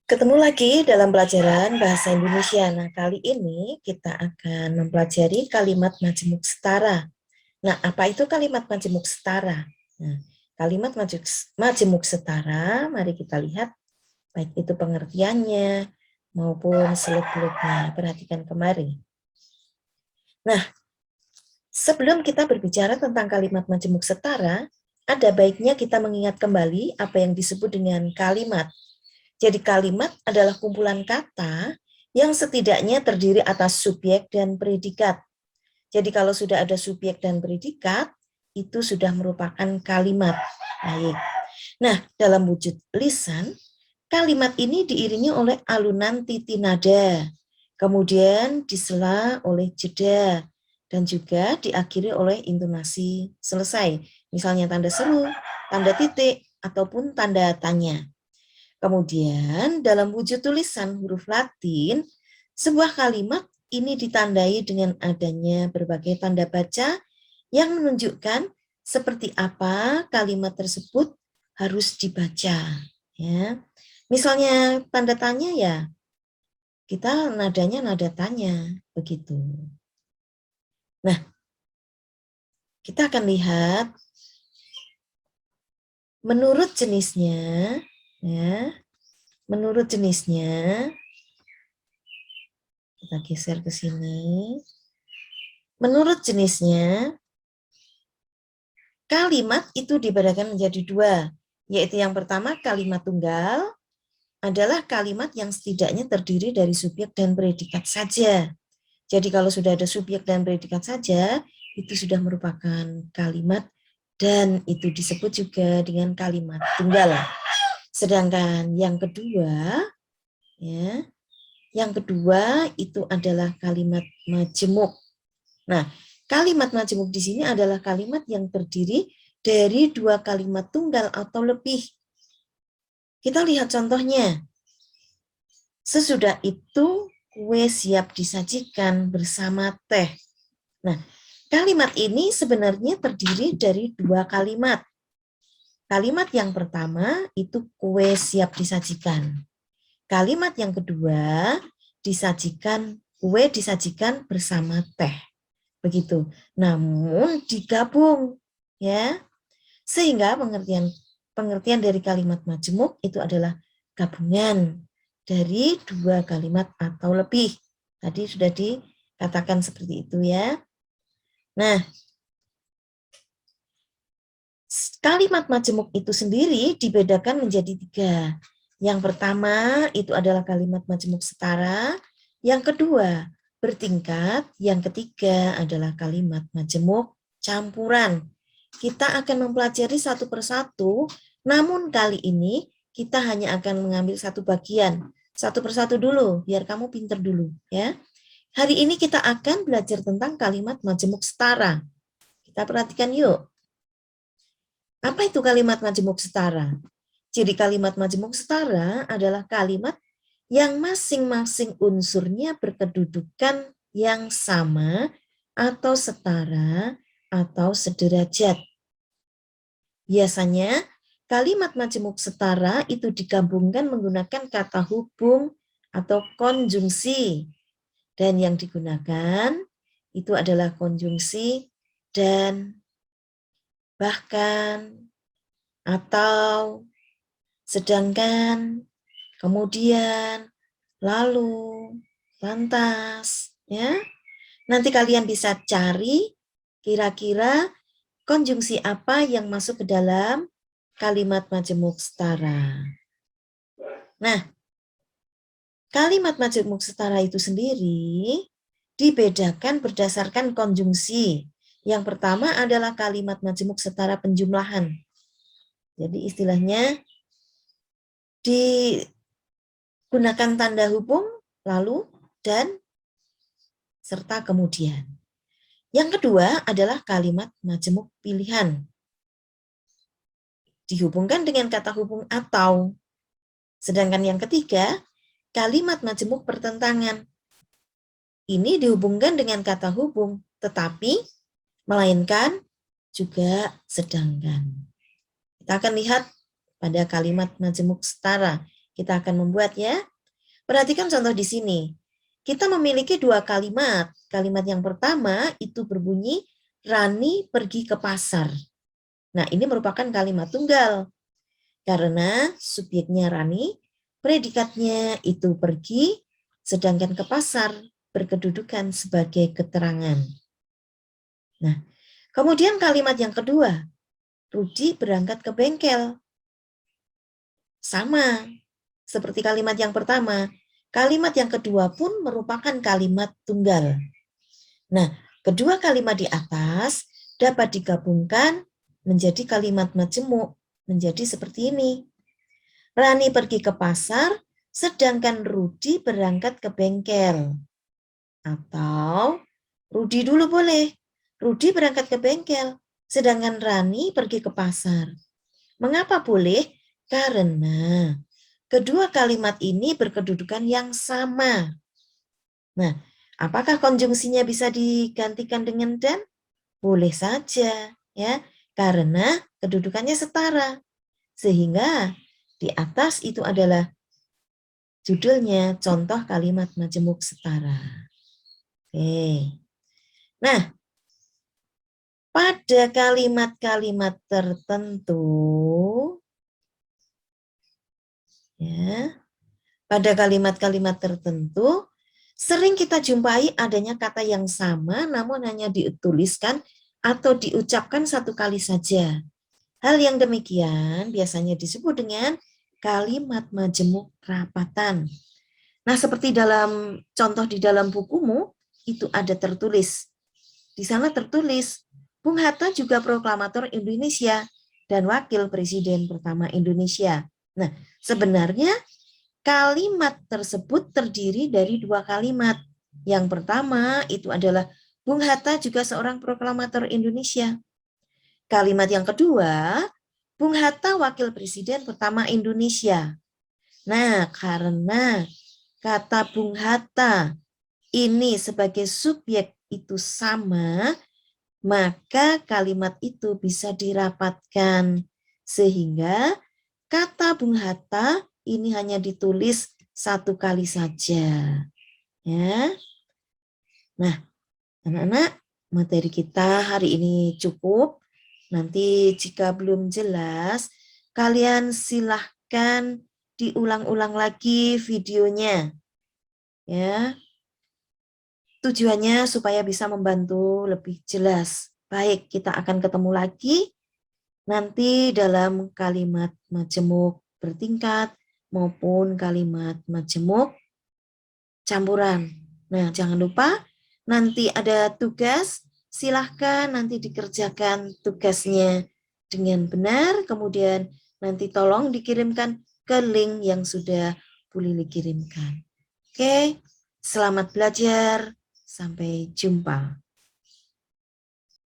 Ketemu lagi dalam pelajaran Bahasa Indonesia. Nah, kali ini kita akan mempelajari kalimat majemuk setara. Nah, apa itu kalimat majemuk setara? Nah, kalimat majemuk setara, mari kita lihat baik itu pengertiannya maupun seluk-beluknya. Perhatikan kembali. Nah, sebelum kita berbicara tentang kalimat majemuk setara, ada baiknya kita mengingat kembali apa yang disebut dengan kalimat. Jadi kalimat adalah kumpulan kata yang setidaknya terdiri atas subjek dan predikat. Jadi kalau sudah ada subjek dan predikat, itu sudah merupakan kalimat. Baik. Nah, dalam wujud lisan, kalimat ini diiringi oleh alunan titi nada, kemudian disela oleh jeda, dan juga diakhiri oleh intonasi selesai. Misalnya tanda seru, tanda titik, ataupun tanda tanya. Kemudian dalam wujud tulisan huruf Latin, sebuah kalimat ini ditandai dengan adanya berbagai tanda baca yang menunjukkan seperti apa kalimat tersebut harus dibaca. Ya, misalnya tanda tanya ya, kita nadanya nada tanya begitu. Nah, kita akan lihat menurut jenisnya, ya, menurut jenisnya. Kita geser ke sini. Menurut jenisnya, kalimat itu dibedakan menjadi dua, yaitu yang pertama kalimat tunggal adalah kalimat yang setidaknya terdiri dari subjek dan predikat saja. Jadi kalau sudah ada subjek dan predikat saja, itu sudah merupakan kalimat dan itu disebut juga dengan kalimat tunggal. Sedangkan yang kedua, ya, yang kedua itu adalah kalimat majemuk. Nah, kalimat majemuk di sini adalah kalimat yang terdiri dari dua kalimat tunggal atau lebih. Kita lihat contohnya. Sesudah itu kue siap disajikan bersama teh. Nah, kalimat ini sebenarnya terdiri dari dua kalimat. Kalimat yang pertama itu kue siap disajikan. Kalimat yang kedua kue disajikan bersama teh. Begitu. Namun digabung ya. Sehingga pengertian dari kalimat majemuk itu adalah gabungan dari dua kalimat atau lebih. Tadi sudah dikatakan seperti itu ya. Nah, kalimat majemuk itu sendiri dibedakan menjadi tiga. Yang pertama itu adalah kalimat majemuk setara. Yang kedua bertingkat. Yang ketiga adalah kalimat majemuk campuran. Kita akan mempelajari satu persatu, namun kali ini kita hanya akan mengambil satu bagian. Satu persatu dulu, biar kamu pinter dulu. Ya. Hari ini kita akan belajar tentang kalimat majemuk setara. Kita perhatikan yuk. Apa itu kalimat majemuk setara? Jadi kalimat majemuk setara adalah kalimat yang masing-masing unsurnya berkedudukan yang sama atau setara atau sederajat. Biasanya kalimat majemuk setara itu digabungkan menggunakan kata hubung atau konjungsi. Dan yang digunakan itu adalah konjungsi dan, bahkan, atau, sedangkan, kemudian, lalu, lantas, ya. Nanti kalian bisa cari kira-kira konjungsi apa yang masuk ke dalam kalimat majemuk setara. Nah, kalimat majemuk setara itu sendiri dibedakan berdasarkan konjungsi. Yang pertama adalah kalimat majemuk setara penjumlahan. Jadi istilahnya digunakan tanda hubung, lalu, dan, serta kemudian. Yang kedua adalah kalimat majemuk pilihan. Dihubungkan dengan kata hubung atau. Sedangkan yang ketiga, kalimat majemuk pertentangan. Ini dihubungkan dengan kata hubung, tetapi melainkan juga sedangkan. Kita akan lihat pada kalimat majemuk setara. Kita akan membuat ya. Perhatikan contoh di sini. Kita memiliki dua kalimat. Kalimat yang pertama itu berbunyi, Rani pergi ke pasar. Nah, ini merupakan kalimat tunggal. Karena subjeknya Rani, predikatnya itu pergi, sedangkan ke pasar berkedudukan sebagai keterangan. Nah, kemudian kalimat yang kedua, Rudi berangkat ke bengkel. Sama, seperti kalimat yang pertama. Kalimat yang kedua pun merupakan kalimat tunggal. Nah, kedua kalimat di atas dapat digabungkan menjadi kalimat majemuk, menjadi seperti ini. Rani pergi ke pasar, sedangkan Rudi berangkat ke bengkel. Atau Rudi dulu boleh. Rudi berangkat ke bengkel, sedangkan Rani pergi ke pasar. Mengapa boleh? Karena kedua kalimat ini berkedudukan yang sama. Nah, apakah konjungsinya bisa digantikan dengan dan? Boleh saja, ya, karena kedudukannya setara. Sehingga di atas itu adalah judulnya contoh kalimat majemuk setara. Oke. Nah, pada kalimat-kalimat tertentu, ya, pada kalimat-kalimat tertentu, sering kita jumpai adanya kata yang sama namun hanya dituliskan atau diucapkan satu kali saja. Hal yang demikian biasanya disebut dengan kalimat majemuk rapatan. Nah, seperti dalam contoh di dalam bukumu, itu ada tertulis. Di sana tertulis, Bung Hatta juga proklamator Indonesia dan wakil presiden pertama Indonesia. Nah, sebenarnya kalimat tersebut terdiri dari dua kalimat. Yang pertama itu adalah Bung Hatta juga seorang proklamator Indonesia. Kalimat yang kedua, Bung Hatta wakil presiden pertama Indonesia. Nah, karena kata Bung Hatta ini sebagai subjek itu sama, maka kalimat itu bisa dirapatkan. Sehingga kata Bung Hatta ini hanya ditulis satu kali saja. Ya. Nah, anak-anak, materi kita hari ini cukup. Nanti jika belum jelas, kalian silahkan diulang-ulang lagi videonya. Ya. Tujuannya supaya bisa membantu lebih jelas. Baik, kita akan ketemu lagi nanti dalam kalimat majemuk bertingkat maupun kalimat majemuk campuran. Nah, jangan lupa nanti ada tugas, silahkan nanti dikerjakan tugasnya dengan benar, kemudian nanti tolong dikirimkan ke link yang sudah Bu Lili kirimkan. Oke, selamat belajar, sampai jumpa.